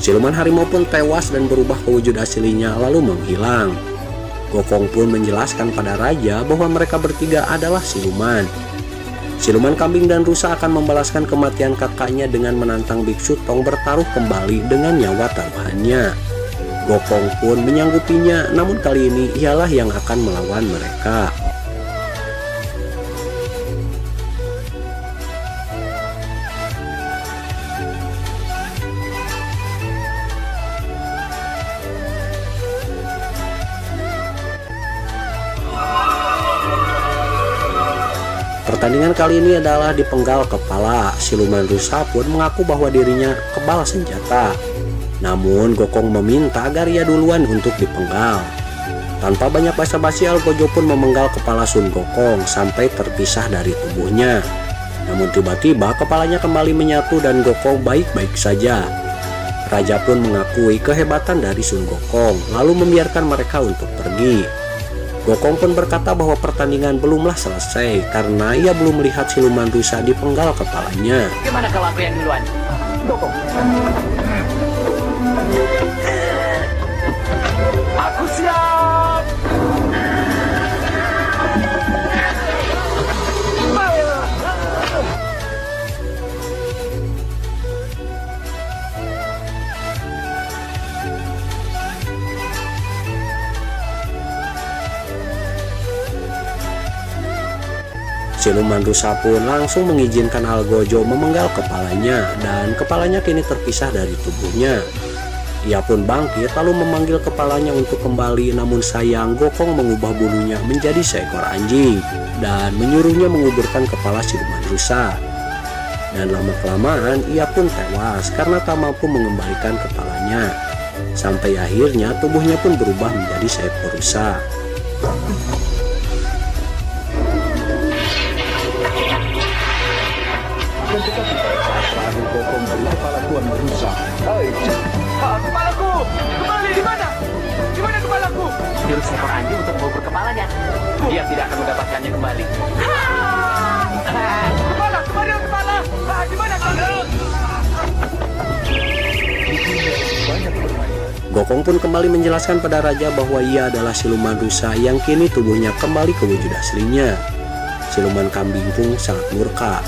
Siluman harimau pun tewas dan berubah ke wujud aslinya lalu menghilang. Gokong pun menjelaskan pada raja bahwa mereka bertiga adalah siluman. Siluman kambing dan rusa akan membalaskan kematian kakaknya dengan menantang Biksu Tong bertaruh kembali dengan nyawa taruhannya. Gokong pun menyanggupinya, namun kali ini ialah yang akan melawan mereka. Pertandingan kali ini adalah dipenggal kepala. Siluman rusa pun mengaku bahwa dirinya kebal senjata. Namun Gokong meminta agar ia duluan untuk dipenggal. Tanpa banyak basa-basi, Algojo pun memenggal kepala Sun Gokong sampai terpisah dari tubuhnya. Namun tiba-tiba kepalanya kembali menyatu dan Gokong baik-baik saja. Raja pun mengakui kehebatan dari Sun Gokong lalu membiarkan mereka untuk pergi. Gokong pun berkata bahwa pertandingan belumlah selesai karena ia belum melihat siluman rusa dipenggal kepalanya. Gimana kalau aku yang duluan? Gokong. Aku siap. Siluman rusa pun langsung mengizinkan Algojo memenggal kepalanya dan kepalanya kini terpisah dari tubuhnya. Ia pun bangkit lalu memanggil kepalanya untuk kembali, namun sayang Gokong mengubah bulunya menjadi seekor anjing dan menyuruhnya menguburkan kepala siluman rusa. Dan lama-kelamaan ia pun tewas karena tak mampu mengembalikan kepalanya. Sampai akhirnya tubuhnya pun berubah menjadi seekor rusa. Gokong beri kepala tuan rusa. Kepalaku! Kembali di mana? Di mana kepalaku? Jurus seekor anjing untuk mengubur kepalanya. Dia tidak akan mendapatkannya kembali. Kepala! Kembali kepala! Di mana kalian? Gokong pun kembali menjelaskan pada raja bahwa ia adalah siluman rusa yang kini tubuhnya kembali ke wujud aslinya. Siluman kambing pun sangat murka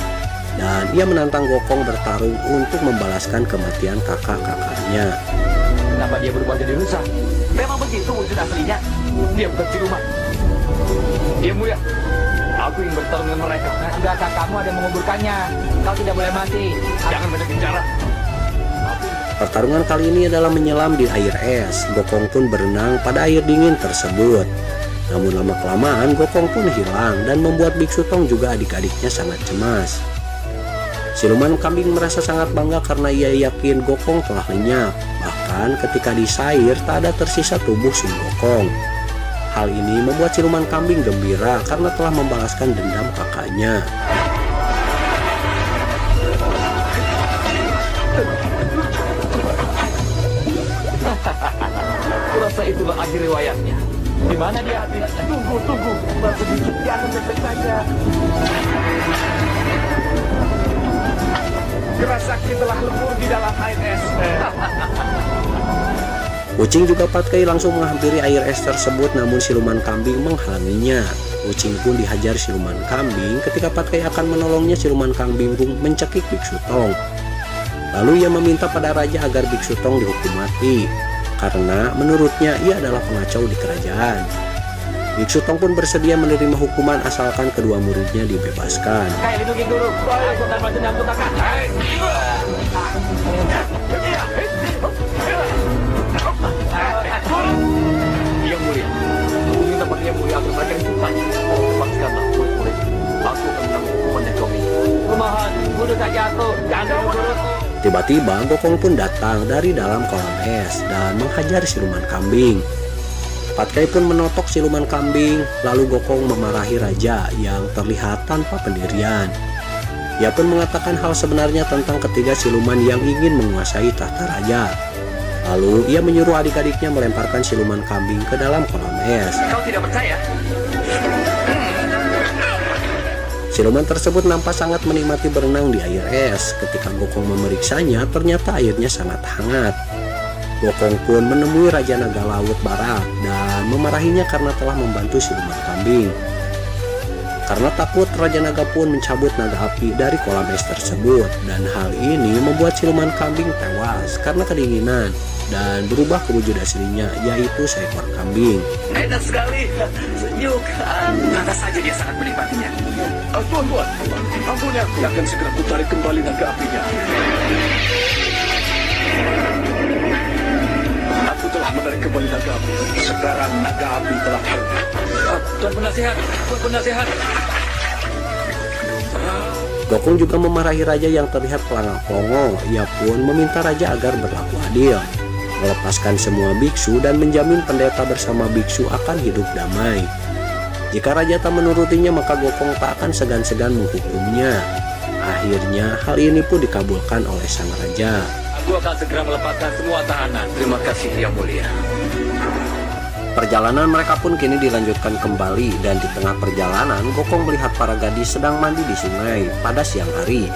dan ia menantang Gokong bertarung untuk membalaskan kematian kakak-kakaknya. Kenapa dia berubah jadi rusa? Memang begitu wujud aslinya. Dia bukan siluman. Dia mulia. Aku ingin bertarung dengan mereka. Sudahkah kamu ada yang menguburkannya? Kau tidak boleh mati. Jangan banyak bicara. Pertarungan kali ini adalah menyelam di air es. Gokong pun berenang pada air dingin tersebut. Namun lama-kelamaan Gokong pun hilang dan membuat Biksu Tong juga adik-adiknya sangat cemas. Siluman kambing merasa sangat bangga karena ia yakin Gokong telah lenyap. Bahkan ketika disair tak ada tersisa tubuh Sun Gokong. Hal ini membuat siluman kambing gembira karena telah membalaskan dendam kakaknya. Kurasa itulah akhir riwayatnya. Di mana dia? Tunggu. Sedikit jangan dekat saja. Kerasaki telah lebur di dalam air es. Wuching juga Patkai langsung menghampiri air es tersebut, namun siluman kambing menghalanginya. Wuching pun dihajar siluman kambing. Ketika Patkai akan menolongnya, siluman kambing pun mencekik Biksu Tong. Lalu ia meminta pada raja agar Biksu Tong dihukum mati karena menurutnya ia adalah pengacau di kerajaan. Biksu Tong pun bersedia menerima hukuman asalkan kedua muridnya dibebaskan. Kayak lindungi guru. Aku akan maju dan kakak. Yang mulia, aku minta pada yang mulia agar mereka dihukum. Lepaskanlah murid-murid. Aku akan menanggung hukuman yang kau minta. Kumohon, guru tak jatuh. Jangan guruku. Tiba-tiba Gokong pun datang dari dalam kolam es dan menghajar siluman kambing. Patkai pun menotok siluman kambing, lalu Gokong memarahi raja yang terlihat tanpa pendirian. Ia pun mengatakan hal sebenarnya tentang ketiga siluman yang ingin menguasai tahta raja. Lalu ia menyuruh adik-adiknya melemparkan siluman kambing ke dalam kolam es. Kau tidak percaya? Siluman tersebut nampak sangat menikmati berenang di air es. Ketika Gokong memeriksanya, ternyata airnya sangat hangat. Gokong pun menemui Raja Naga Laut Barat dan memarahinya karena telah membantu siluman kambing. Karena takut, Raja Naga pun mencabut naga api dari kolam es tersebut, dan hal ini membuat siluman kambing tewas karena kedinginan dan berubah ke wujud aslinya, yaitu seekor kambing. Enak sekali, sejuk. Kata saja dia sangat menikmatinya. Tuan, ampuni aku. Akan segera kutarik kembali naga apinya. Aku telah menarik kembali naga api. Sekarang naga api telah pergi. Tuan penasihat. Gokong juga memarahi raja yang terlihat pelangak-pelongo. Ia pun meminta raja agar berlaku adil, melepaskan semua biksu dan menjamin pendeta bersama biksu akan hidup damai. Jika raja tak menurutinya, maka Gokong tak akan segan-segan menghukumnya. Akhirnya hal ini pun dikabulkan oleh sang raja. Aku akan segera melepaskan semua tahanan. Terima kasih yang mulia. Perjalanan mereka pun kini dilanjutkan kembali, dan di tengah perjalanan Gokong melihat para gadis sedang mandi di sungai pada siang hari.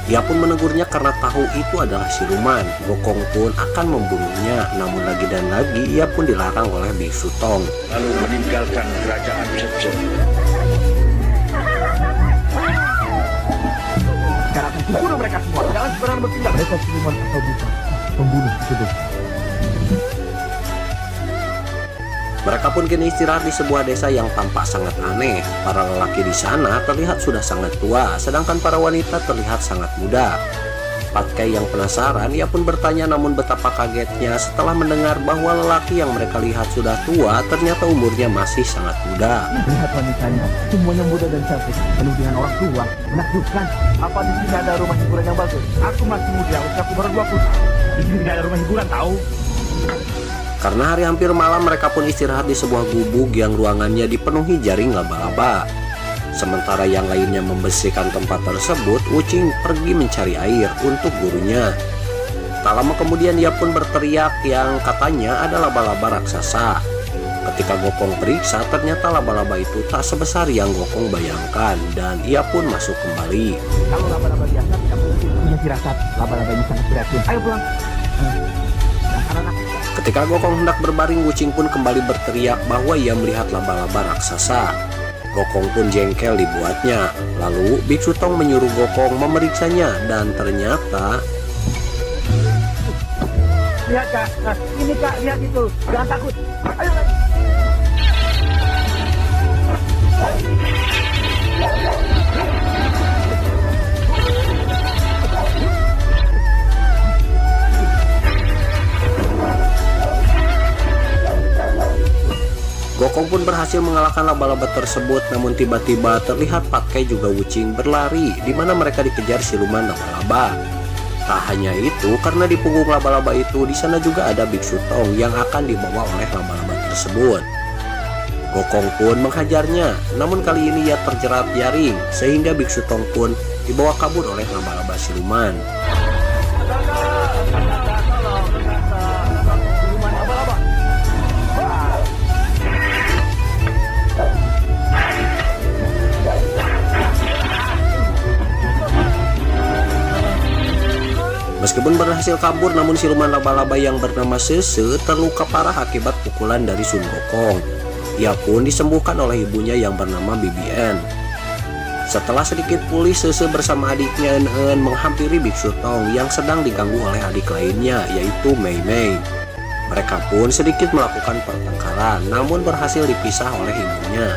Ia pun menegurnya karena tahu itu adalah siluman. Gokong pun akan membunuhnya, namun lagi dan lagi ia pun dilarang oleh Biksu Tong. Lalu meninggalkan kerajaan Cece. Sekarang aku bunuh mereka semua. Jangan sembarangan bertindak. Mereka siluman atau bukan pembunuh itu. Mereka pun kini istirahat di sebuah desa yang tampak sangat aneh. Para lelaki di sana terlihat sudah sangat tua, sedangkan para wanita terlihat sangat muda. Patkai yang penasaran, ia pun bertanya, namun betapa kagetnya setelah mendengar bahwa lelaki yang mereka lihat sudah tua ternyata umurnya masih sangat muda. Lihat wanitanya, semuanya muda dan cantik, penuh dengan orang tua, menakjubkan. Apa di sini ada rumah hiburan yang bagus? Aku masih muda, usiaku baru 20 tahun. Di sini tidak ada rumah hiburan, tahu? Karena hari hampir malam, mereka pun istirahat di sebuah gubuk yang ruangannya dipenuhi jaring laba-laba. Sementara yang lainnya membersihkan tempat tersebut, Wuching pergi mencari air untuk gurunya. Tak lama kemudian ia pun berteriak yang katanya ada laba-laba raksasa. Ketika Gokong periksa, ternyata laba-laba itu tak sebesar yang Gokong bayangkan, dan ia pun masuk kembali. Kalau laba-laba biasa tidak mungkin punya firasat. Laba-laba ini sangat beracun. Ayo pulang. Ketika Gokong hendak berbaring, Wuching pun kembali berteriak bahwa ia melihat laba-laba raksasa. Gokong pun jengkel dibuatnya. Lalu Biksu Tong menyuruh Gokong memeriksanya, dan ternyata... Lihat kak, ini kak, lihat itu. Jangan takut. Ayo lagi. Gokong pun berhasil mengalahkan laba-laba tersebut, namun tiba-tiba terlihat Patkai juga Wuching berlari, di mana mereka dikejar siluman laba-laba. Tak hanya itu, karena di punggung laba-laba itu di sana juga ada Biksu Tong yang akan dibawa oleh laba-laba tersebut. Gokong pun menghajarnya, namun kali ini ia terjerat jaring, sehingga Biksu Tong pun dibawa kabur oleh laba-laba siluman. Meskipun berhasil kabur, namun siluman laba-laba yang bernama Sese terluka parah akibat pukulan dari Sun Gokong. Ia pun disembuhkan oleh ibunya yang bernama BBN. Setelah sedikit pulih, Sese bersama adiknya En menghampiri Biksu Tong yang sedang diganggu oleh adik lainnya, yaitu Mei Mei. Mereka pun sedikit melakukan pertengkaran, namun berhasil dipisah oleh ibunya.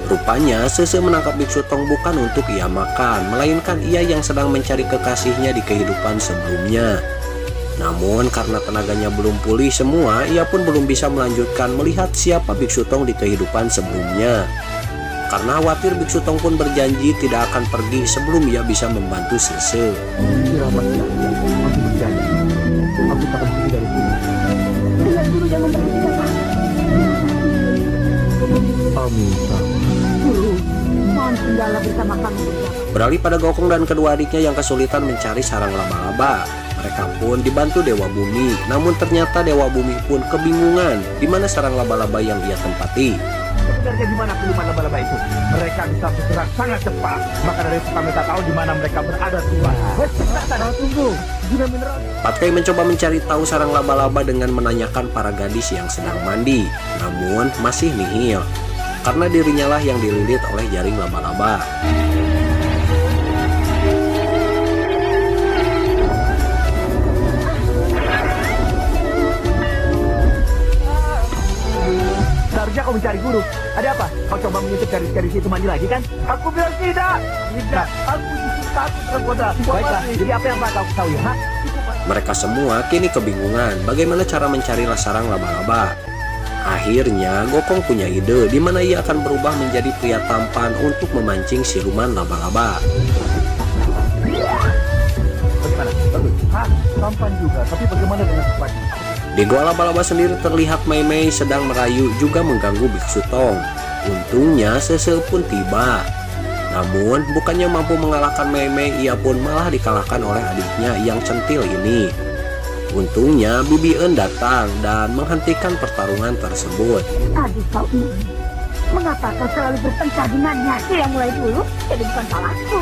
Rupanya Sese menangkap Biksu Tong bukan untuk ia makan, melainkan ia yang sedang mencari kekasihnya di kehidupan sebelumnya. Namun karena tenaganya belum pulih semua, ia pun belum bisa melanjutkan melihat siapa Biksu Tong di kehidupan sebelumnya. Karena khawatir, Biksu Tong pun berjanji tidak akan pergi sebelum ia bisa membantu Sese. Aku takkan pergi dari sini. Dengan guru jangan berhenti. Amin. Guru, mohon tinggallah bersama kami. Beralih pada Gokong dan kedua adiknya yang kesulitan mencari sarang laba-laba. Mereka mereka pun dibantu Dewa Bumi. Namun ternyata Dewa Bumi pun kebingungan di mana sarang laba-laba yang ia tempati. Sebenarnya di mana siluman laba-laba itu? Mereka bisa bergerak sangat cepat. Maka dari itu kami tak tahu di mana mereka berada tuan. Tunggu. Guna mineral. Patkai mencoba mencari tahu sarang laba-laba dengan menanyakan para gadis yang sedang mandi. Namun masih nihil, karena dirinya lah yang dililit oleh jaring laba-laba. Seharusnya kau mencari guru. Ada apa? Kau coba mengintip gadis-gadis itu mandi lagi kan? Aku bilang tidak. Tidak. Aku justru takut tergoda. Baiklah. Jadi apa yang kau ketahui? Ha? Mereka semua kini kebingungan bagaimana cara mencari sarang laba-laba. Akhirnya Gokong punya ide di mana ia akan berubah menjadi pria tampan untuk memancing siluman laba-laba. Bagaimana? Bagus. Hah? Tampan juga. Tapi bagaimana dengan sepatu? Di gua laba-laba sendiri terlihat Mei Mei sedang merayu juga mengganggu Biksu Tong. Untungnya Sese pun tiba. Namun bukannya mampu mengalahkan Mei Mei, ia pun malah dikalahkan oleh adiknya yang centil ini. Untungnya Bibi En datang dan menghentikan pertarungan tersebut. Adik kau ini, mengapa kau selalu bertengkar dengannya? Dia mulai dulu, jadi bukan salahku.